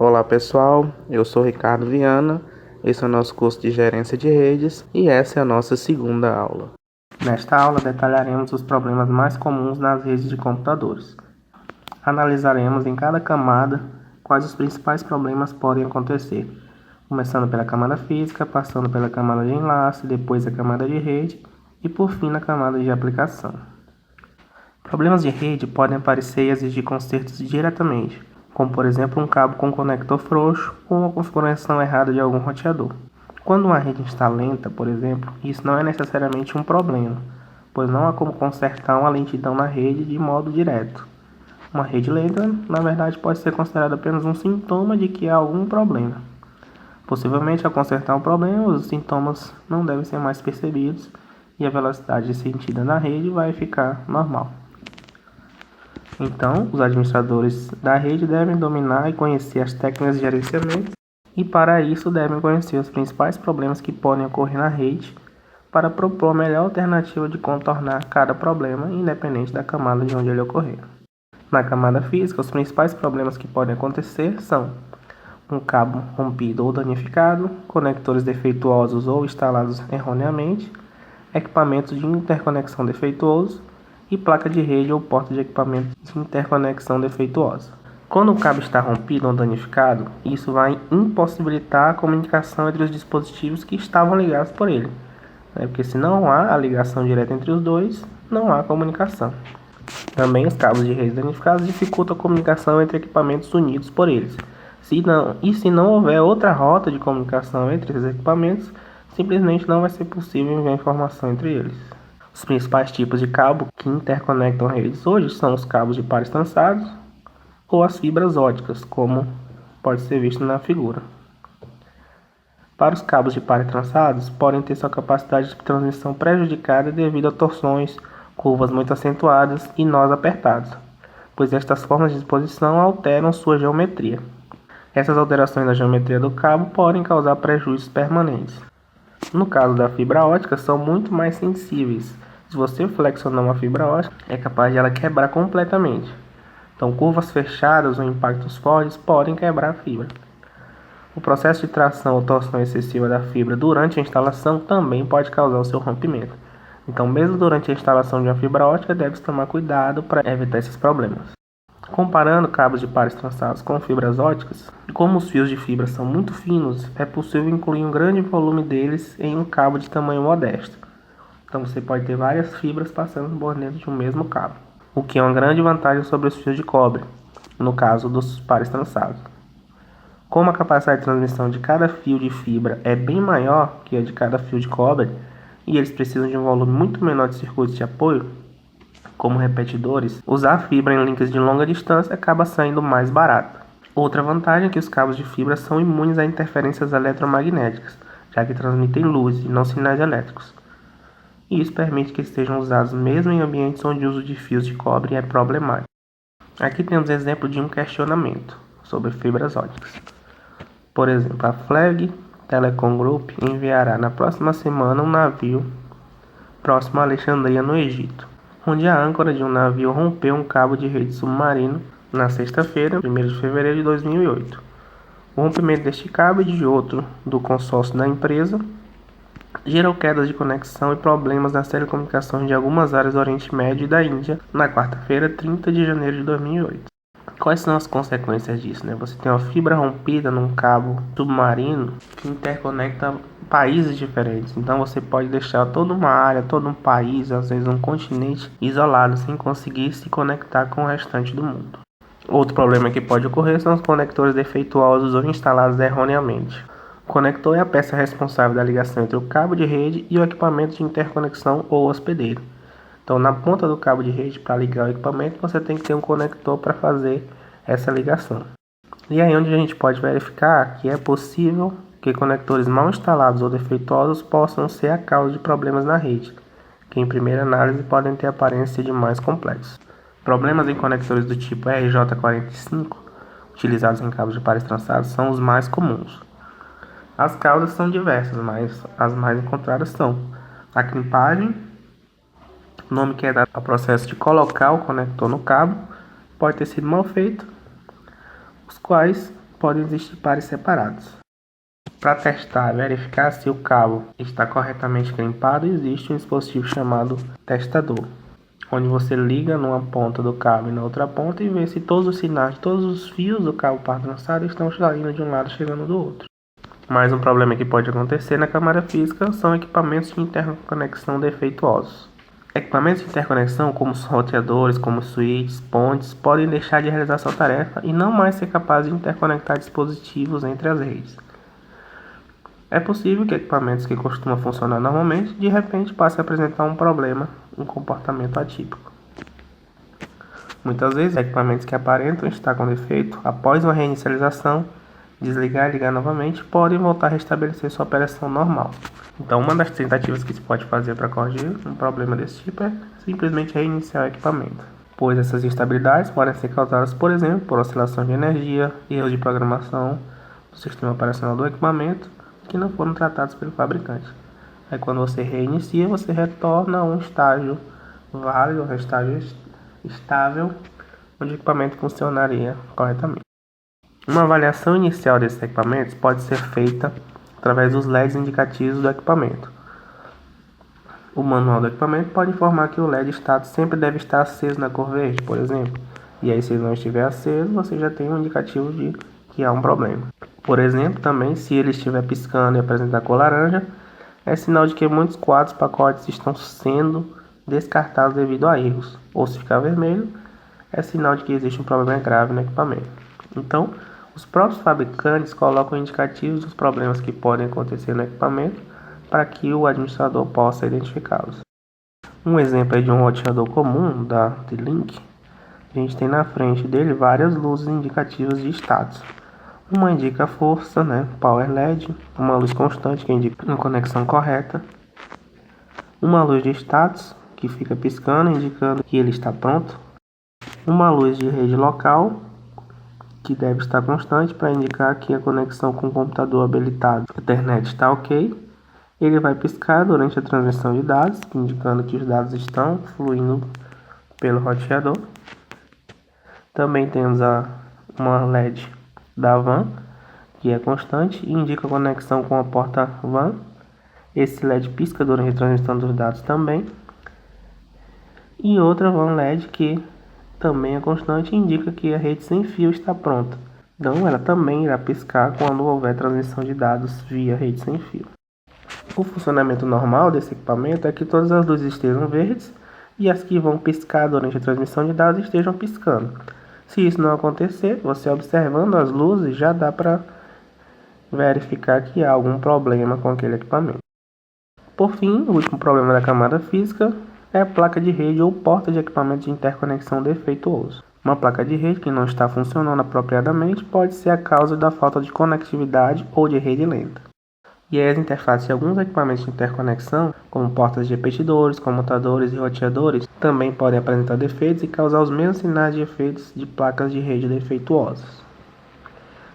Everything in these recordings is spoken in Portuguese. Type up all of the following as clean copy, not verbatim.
Olá pessoal, eu sou Ricardo Viana, esse é o nosso curso de Gerência de Redes e essa é a nossa segunda aula. Nesta aula detalharemos os problemas mais comuns nas redes de computadores. Analisaremos em cada camada quais os principais problemas podem acontecer, começando pela camada física, passando pela camada de enlace, depois a camada de rede e por fim na camada de aplicação. Problemas de rede podem aparecer e exigir consertos diretamente, como por exemplo um cabo com conector frouxo ou uma configuração errada de algum roteador. Quando uma rede está lenta, por exemplo, isso não é necessariamente um problema, pois não há como consertar uma lentidão na rede de modo direto. Uma rede lenta, na verdade, pode ser considerada apenas um sintoma de que há algum problema. Possivelmente, ao consertar o problema, os sintomas não devem ser mais percebidos e a velocidade sentida na rede vai ficar normal. Então, os administradores da rede devem dominar e conhecer as técnicas de gerenciamento e, para isso, devem conhecer os principais problemas que podem ocorrer na rede para propor a melhor alternativa de contornar cada problema, independente da camada de onde ele ocorrer. Na camada física, os principais problemas que podem acontecer são um cabo rompido ou danificado, conectores defeituosos ou instalados erroneamente, equipamentos de interconexão defeituosos e placa de rede ou porta de equipamento de interconexão defeituosa. Quando o cabo está rompido ou danificado, isso vai impossibilitar a comunicação entre os dispositivos que estavam ligados por ele, porque se não há a ligação direta entre os dois, não há comunicação. Também os cabos de rede danificados dificultam a comunicação entre equipamentos unidos por eles. Se não houver outra rota de comunicação entre esses equipamentos, simplesmente não vai ser possível enviar informação entre eles. Os principais tipos de cabo que interconectam redes hoje são os cabos de pares trançados ou as fibras óticas, como pode ser visto na figura. Para os cabos de pares trançados, podem ter sua capacidade de transmissão prejudicada devido a torções, curvas muito acentuadas e nós apertados, pois estas formas de disposição alteram sua geometria. Essas alterações na geometria do cabo podem causar prejuízos permanentes. No caso da fibra ótica, são muito mais sensíveis. Se você flexionar uma fibra ótica, é capaz de ela quebrar completamente. Então, curvas fechadas ou impactos fortes podem quebrar a fibra. O processo de tração ou torção excessiva da fibra durante a instalação também pode causar o seu rompimento. Então, mesmo durante a instalação de uma fibra ótica, deve-se tomar cuidado para evitar esses problemas. Comparando cabos de pares trançados com fibras óticas, como os fios de fibra são muito finos, é possível incluir um grande volume deles em um cabo de tamanho modesto. Então você pode ter várias fibras passando por dentro de um mesmo cabo, o que é uma grande vantagem sobre os fios de cobre, no caso dos pares trançados. Como a capacidade de transmissão de cada fio de fibra é bem maior que a de cada fio de cobre, e eles precisam de um volume muito menor de circuitos de apoio, como repetidores, usar fibra em links de longa distância acaba saindo mais barato. Outra vantagem é que os cabos de fibra são imunes a interferências eletromagnéticas, já que transmitem luz e não sinais elétricos. E isso permite que sejam usados mesmo em ambientes onde o uso de fios de cobre é problemático. Aqui temos exemplo de um questionamento sobre fibras óticas. Por exemplo, a Flag Telecom Group enviará na próxima semana um navio próximo a Alexandria, no Egito, onde a âncora de um navio rompeu um cabo de rede submarino na sexta-feira, 1º de fevereiro de 2008. O rompimento deste cabo e de outro do consórcio da empresa gerou quedas de conexão e problemas nas telecomunicações de algumas áreas do Oriente Médio e da Índia na quarta-feira, 30 de janeiro de 2008. Quais são as consequências disso? Você tem uma fibra rompida num cabo submarino que interconecta países diferentes. Então você pode deixar toda uma área, todo um país, às vezes um continente isolado, sem conseguir se conectar com o restante do mundo. Outro problema que pode ocorrer são os conectores defeituosos ou instalados erroneamente. O conector é a peça responsável da ligação entre o cabo de rede e o equipamento de interconexão ou hospedeiro. Então, na ponta do cabo de rede, para ligar o equipamento, você tem que ter um conector para fazer essa ligação. E aí onde a gente pode verificar que é possível que conectores mal instalados ou defeituosos possam ser a causa de problemas na rede, que em primeira análise podem ter aparência de mais complexos. Problemas em conectores do tipo RJ45, utilizados em cabos de pares trançados, são os mais comuns. As causas são diversas, mas as mais encontradas são a crimpagem, nome que é dado ao processo de colocar o conector no cabo, pode ter sido mal feito, os quais podem existir pares separados. Para testar e verificar se o cabo está corretamente crimpado, existe um dispositivo chamado testador, onde você liga numa ponta do cabo e na outra ponta e vê se todos os sinais de todos os fios do cabo par trançado estão saindo de um lado e chegando do outro. Mais um problema que pode acontecer na câmara física são equipamentos de interconexão defeituosos. Equipamentos de interconexão, como os roteadores, como switches, pontes, podem deixar de realizar sua tarefa e não mais ser capazes de interconectar dispositivos entre as redes. É possível que equipamentos que costumam funcionar normalmente, de repente passem a apresentar um problema, um comportamento atípico. Muitas vezes, equipamentos que aparentam estar com defeito, após uma reinicialização, desligar e ligar novamente, podem voltar a restabelecer sua operação normal. Então, uma das tentativas que se pode fazer para corrigir um problema desse tipo é simplesmente reiniciar o equipamento, pois essas instabilidades podem ser causadas, por exemplo, por oscilação de energia, erros de programação do sistema operacional do equipamento, que não foram tratados pelo fabricante. Aí quando você reinicia, você retorna a um estágio válido, um estágio estável, onde o equipamento funcionaria corretamente. Uma avaliação inicial desses equipamentos pode ser feita através dos LEDs indicativos do equipamento. O manual do equipamento pode informar que o LED status sempre deve estar aceso na cor verde, por exemplo. E aí, se ele não estiver aceso, você já tem um indicativo de que há um problema. Por exemplo, também, se ele estiver piscando e apresentar cor laranja, é sinal de que muitos quadros pacotes estão sendo descartados devido a erros. Ou se ficar vermelho, é sinal de que existe um problema grave no equipamento. Então, os próprios fabricantes colocam indicativos dos problemas que podem acontecer no equipamento para que o administrador possa identificá-los. Um exemplo é de um roteador comum da D-Link. A gente tem na frente dele várias luzes indicativas de status. Uma indica a força, Power LED, uma luz constante que indica uma conexão correta, uma luz de status que fica piscando indicando que ele está pronto, uma luz de rede local que deve estar constante para indicar que a conexão com o computador habilitado à internet está ok. Ele vai piscar durante a transmissão de dados, indicando que os dados estão fluindo pelo roteador. Também temos uma LED da WAN, que é constante e indica a conexão com a porta WAN. Esse LED pisca durante a transmissão dos dados também. E outra WAN LED que também é constante e indica que a rede sem fio está pronta. Então ela também irá piscar quando houver transmissão de dados via rede sem fio. O funcionamento normal desse equipamento é que todas as luzes estejam verdes e as que vão piscar durante a transmissão de dados estejam piscando. Se isso não acontecer, você observando as luzes já dá para verificar que há algum problema com aquele equipamento. Por fim, o último problema da camada física é a placa de rede ou porta de equipamento de interconexão defeituoso. Uma placa de rede que não está funcionando apropriadamente pode ser a causa da falta de conectividade ou de rede lenta. E aí as interfaces de alguns equipamentos de interconexão, como portas de repetidores, comutadores e roteadores, também podem apresentar defeitos e causar os mesmos sinais de efeitos de placas de rede defeituosas.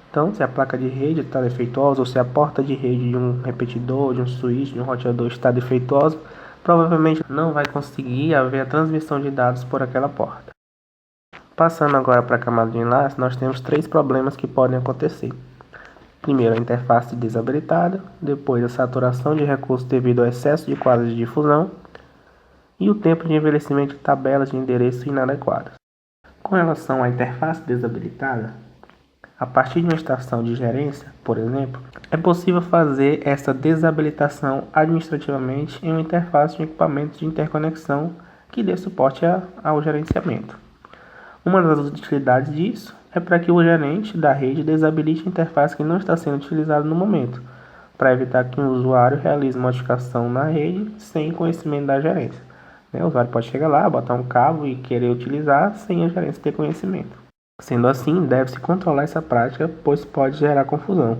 Então, se a placa de rede está defeituosa ou se a porta de rede de um repetidor, de um switch, de um roteador está defeituosa, provavelmente não vai conseguir haver a transmissão de dados por aquela porta. Passando agora para a camada de enlace, nós temos 3 problemas que podem acontecer. Primeiro, a interface desabilitada, depois a saturação de recursos devido ao excesso de quadros de difusão e o tempo de envelhecimento de tabelas de endereço inadequadas. Com relação à interface desabilitada, a partir de uma estação de gerência, por exemplo, é possível fazer essa desabilitação administrativamente em uma interface de equipamentos de interconexão que dê suporte ao gerenciamento. Uma das utilidades disso é para que o gerente da rede desabilite a interface que não está sendo utilizada no momento, para evitar que o usuário realize modificação na rede sem conhecimento da gerência. O usuário pode chegar lá, botar um cabo e querer utilizar sem a gerência ter conhecimento. Sendo assim, deve-se controlar essa prática, pois pode gerar confusão.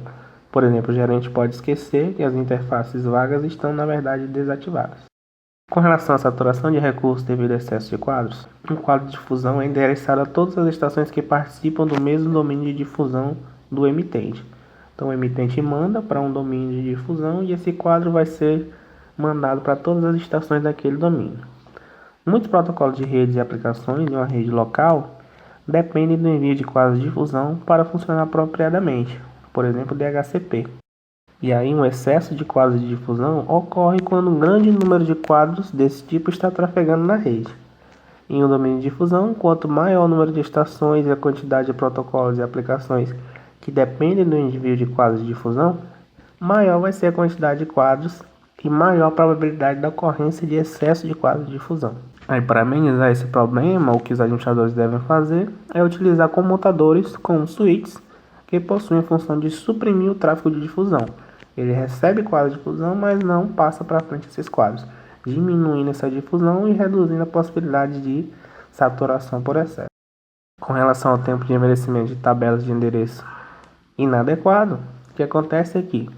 Por exemplo, o gerente pode esquecer que as interfaces vagas estão, na verdade, desativadas. Com relação à saturação de recursos devido ao excesso de quadros, um quadro de difusão é endereçado a todas as estações que participam do mesmo domínio de difusão do emitente. Então, o emitente manda para um domínio de difusão e esse quadro vai ser mandado para todas as estações daquele domínio. Muitos protocolos de redes e aplicações de uma rede local dependem do envio de quadros de difusão para funcionar apropriadamente, por exemplo, DHCP. E aí um excesso de quadros de difusão ocorre quando um grande número de quadros desse tipo está trafegando na rede. Em um domínio de difusão, quanto maior o número de estações e a quantidade de protocolos e aplicações que dependem do envio de quadros de difusão, maior vai ser a quantidade de quadros e maior a probabilidade da ocorrência de excesso de quadros de difusão. Aí, para amenizar esse problema, o que os administradores devem fazer é utilizar comutadores como switches que possuem a função de suprimir o tráfego de difusão. Ele recebe quadros de difusão, mas não passa para frente esses quadros, diminuindo essa difusão e reduzindo a possibilidade de saturação por excesso. Com relação ao tempo de envelhecimento de tabelas de endereço inadequado, o que acontece é que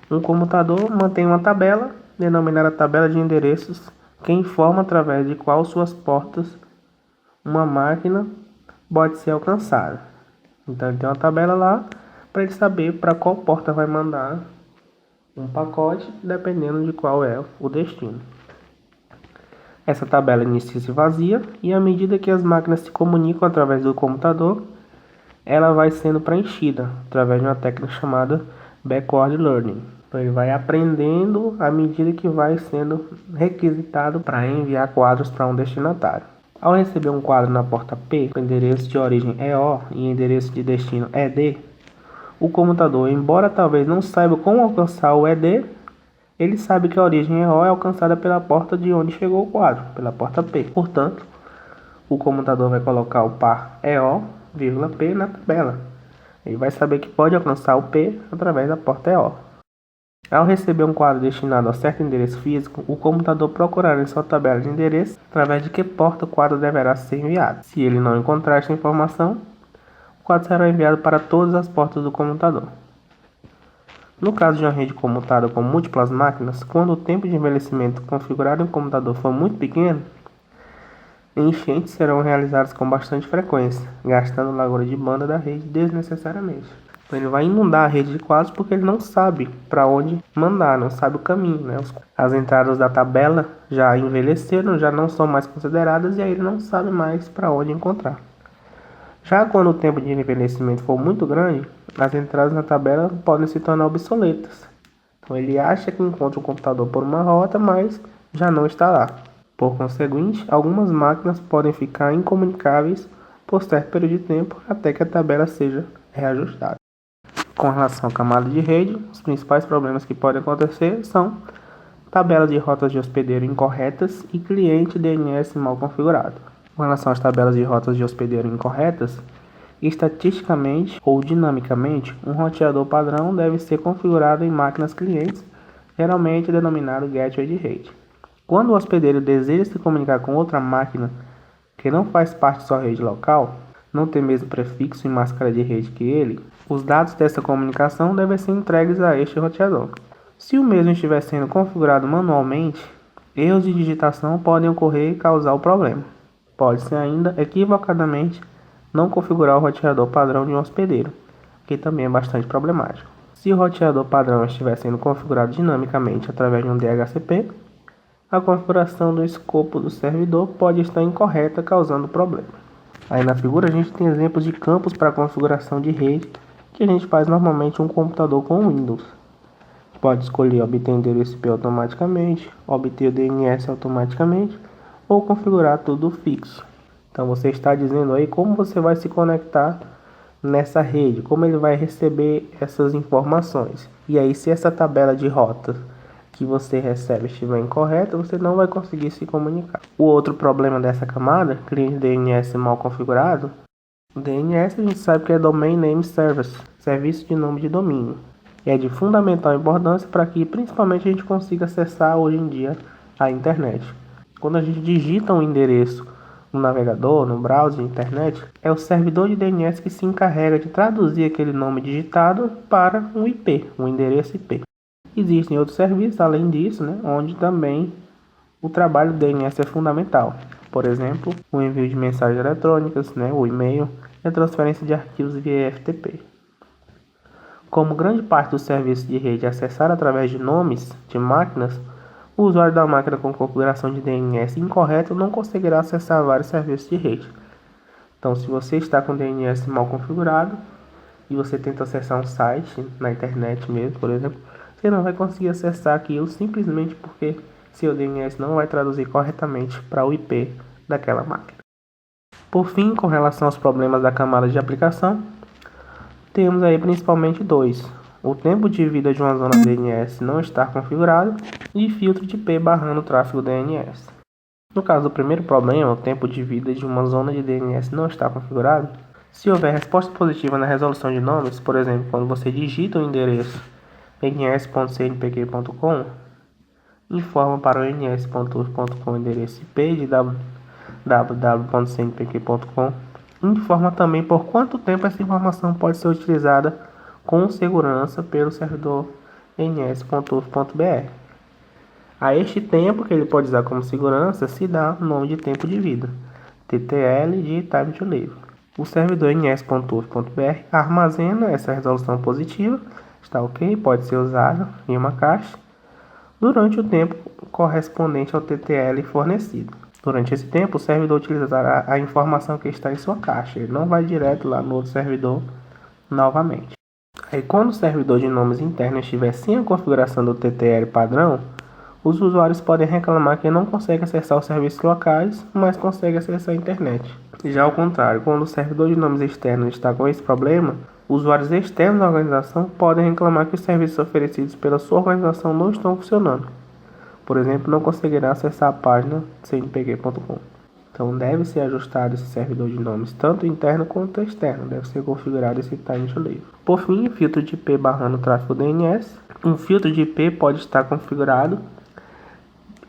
um comutador mantém uma tabela, denominada tabela de endereços, que informa através de qual suas portas uma máquina pode ser alcançada. Então ele tem uma tabela lá para ele saber para qual porta vai mandar um pacote, dependendo de qual é o destino. Essa tabela inicia-se vazia e à medida que as máquinas se comunicam através do computador, ela vai sendo preenchida através de uma técnica chamada backward learning. Então ele vai aprendendo à medida que vai sendo requisitado para enviar quadros para um destinatário. Ao receber um quadro na porta P, com endereço de origem EO e endereço de destino ED, o computador, embora talvez não saiba como alcançar o ED, ele sabe que a origem EO é alcançada pela porta de onde chegou o quadro, pela porta P. Portanto, o computador vai colocar o par EO, P na tabela. Ele vai saber que pode alcançar o P através da porta EO. Ao receber um quadro destinado a certo endereço físico, o computador procurará em sua tabela de endereço através de que porta o quadro deverá ser enviado. Se ele não encontrar esta informação, o quadro será enviado para todas as portas do computador. No caso de uma rede comutada com múltiplas máquinas, quando o tempo de envelhecimento configurado em um computador for muito pequeno, enchentes serão realizadas com bastante frequência, gastando largura de banda da rede desnecessariamente. Então ele vai inundar a rede de quadros porque ele não sabe para onde mandar, não sabe o caminho, né? As entradas da tabela já envelheceram, já não são mais consideradas e aí ele não sabe mais para onde encontrar. Já quando o tempo de envelhecimento for muito grande, as entradas na tabela podem se tornar obsoletas. Então ele acha que encontra o computador por uma rota, mas já não está lá. Por conseguinte, algumas máquinas podem ficar incomunicáveis por certo período de tempo até que a tabela seja reajustada. Com relação à camada de rede, os principais problemas que podem acontecer são tabelas de rotas de hospedeiro incorretas e cliente DNS mal configurado. Com relação às tabelas de rotas de hospedeiro incorretas, estatisticamente ou dinamicamente, um roteador padrão deve ser configurado em máquinas clientes, geralmente denominado gateway de rede. Quando o hospedeiro deseja se comunicar com outra máquina que não faz parte de sua rede local, não tem mesmo prefixo e máscara de rede que ele, os dados dessa comunicação devem ser entregues a este roteador. Se o mesmo estiver sendo configurado manualmente, erros de digitação podem ocorrer e causar o problema. Pode-se ainda, equivocadamente, não configurar o roteador padrão de um hospedeiro, que também é bastante problemático. Se o roteador padrão estiver sendo configurado dinamicamente através de um DHCP, a configuração do escopo do servidor pode estar incorreta, causando problema. Aí na figura a gente tem exemplos de campos para configuração de rede que a gente faz normalmente em um computador com Windows. Pode escolher obter endereço IP automaticamente, obter o DNS automaticamente ou configurar tudo fixo. Então você está dizendo aí como você vai se conectar nessa rede, como ele vai receber essas informações. E aí se essa tabela de rotas que você recebe estiver incorreta, você não vai conseguir se comunicar. O outro problema dessa camada, cliente DNS mal configurado, o DNS a gente sabe que é Domain Name Service, serviço de nome de domínio. E é de fundamental importância para que principalmente a gente consiga acessar hoje em dia a internet. Quando a gente digita um endereço no navegador, no browser, na internet, é o servidor de DNS que se encarrega de traduzir aquele nome digitado para um IP, um endereço IP. Existem outros serviços além disso, onde também o trabalho do DNS é fundamental. Por exemplo, o envio de mensagens eletrônicas, o e-mail e a transferência de arquivos via FTP. Como grande parte do serviço de rede é acessado através de nomes de máquinas, o usuário da máquina com configuração de DNS incorreta não conseguirá acessar vários serviços de rede. Então, se você está com o DNS mal configurado e você tenta acessar um site na internet mesmo, por exemplo, você não vai conseguir acessar aquilo simplesmente porque seu DNS não vai traduzir corretamente para o IP daquela máquina. Por fim, com relação aos problemas da camada de aplicação, temos aí principalmente dois: o tempo de vida de uma zona DNS não estar configurado e filtro de IP barrando o tráfego DNS. No caso do primeiro problema, o tempo de vida de uma zona de DNS não está configurado, se houver resposta positiva na resolução de nomes, por exemplo, quando você digita o endereço ns.cnpq.com, informa para o ns.uf.com o endereço IP de www.cnpq.com, informa também por quanto tempo essa informação pode ser utilizada com segurança pelo servidor ns.uf.br. A este tempo que ele pode usar como segurança se dá o nome de tempo de vida, TTL de Time to Live. O servidor ns.uf.br armazena essa resolução positiva, está ok, pode ser usado em uma caixa, durante o tempo correspondente ao TTL fornecido. Durante esse tempo, o servidor utilizará a informação que está em sua caixa, ele não vai direto lá no outro servidor novamente. Aí, quando o servidor de nomes internos estiver sem a configuração do TTL padrão, os usuários podem reclamar que não conseguem acessar os serviços locais, mas conseguem acessar a internet. Já ao contrário, quando o servidor de nomes externos está com esse problema, usuários externos da organização podem reclamar que os serviços oferecidos pela sua organização não estão funcionando. Por exemplo, não conseguirá acessar a página cnpq.com. Então deve ser ajustado esse servidor de nomes, tanto interno quanto externo. Deve ser configurado esse time to live. Por fim, filtro de IP barrando o tráfego DNS. Um filtro de IP pode estar configurado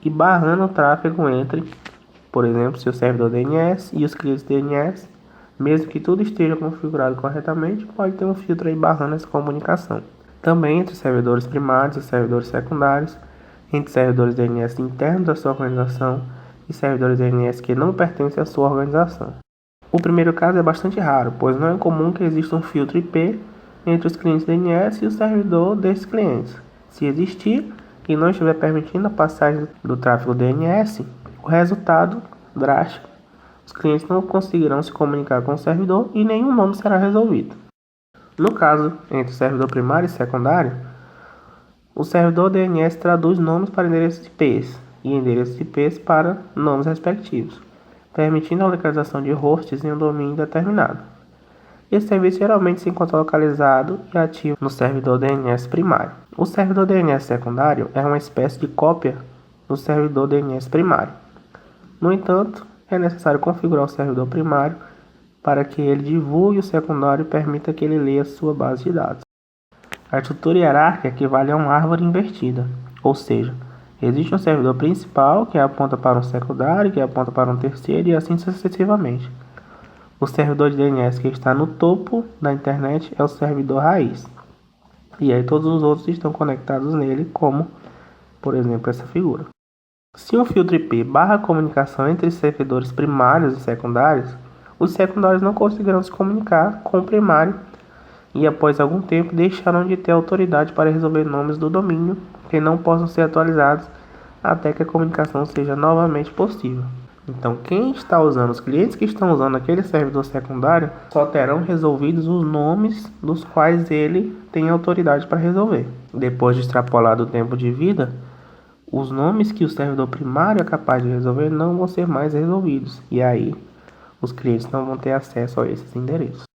e barrando o tráfego entre, por exemplo, seu servidor DNS e os clientes DNS. Mesmo que tudo esteja configurado corretamente, pode ter um filtro aí barrando essa comunicação. Também entre servidores primários e servidores secundários, entre servidores DNS internos da sua organização e servidores DNS que não pertencem à sua organização. O primeiro caso é bastante raro, pois não é comum que exista um filtro IP entre os clientes DNS e o servidor desses clientes. Se existir e não estiver permitindo a passagem do tráfego DNS, o resultado drástico: os clientes não conseguirão se comunicar com o servidor e nenhum nome será resolvido. No caso entre o servidor primário e secundário, o servidor DNS traduz nomes para endereços IPs e endereços IPs para nomes respectivos, permitindo a localização de hosts em um domínio determinado. Esse serviço geralmente se encontra localizado e ativo no servidor DNS primário. O servidor DNS secundário é uma espécie de cópia do servidor DNS primário. No entanto, é necessário configurar o servidor primário para que ele divulgue o secundário e permita que ele leia sua base de dados. A estrutura hierárquica equivale a uma árvore invertida, ou seja, existe um servidor principal que aponta para um secundário, que aponta para um terceiro e assim sucessivamente. O servidor de DNS que está no topo da internet é o servidor raiz, e aí todos os outros estão conectados nele, como, por exemplo, essa figura. Se um filtro IP barra a comunicação entre servidores primários e secundários, os secundários não conseguirão se comunicar com o primário e após algum tempo deixarão de ter autoridade para resolver nomes do domínio que não possam ser atualizados até que a comunicação seja novamente possível. Então, quem está usando, os clientes que estão usando aquele servidor secundário, só terão resolvidos os nomes dos quais ele tem autoridade para resolver. Depois de extrapolado o tempo de vida, os nomes que o servidor primário é capaz de resolver não vão ser mais resolvidos. E aí, os clientes não vão ter acesso a esses endereços.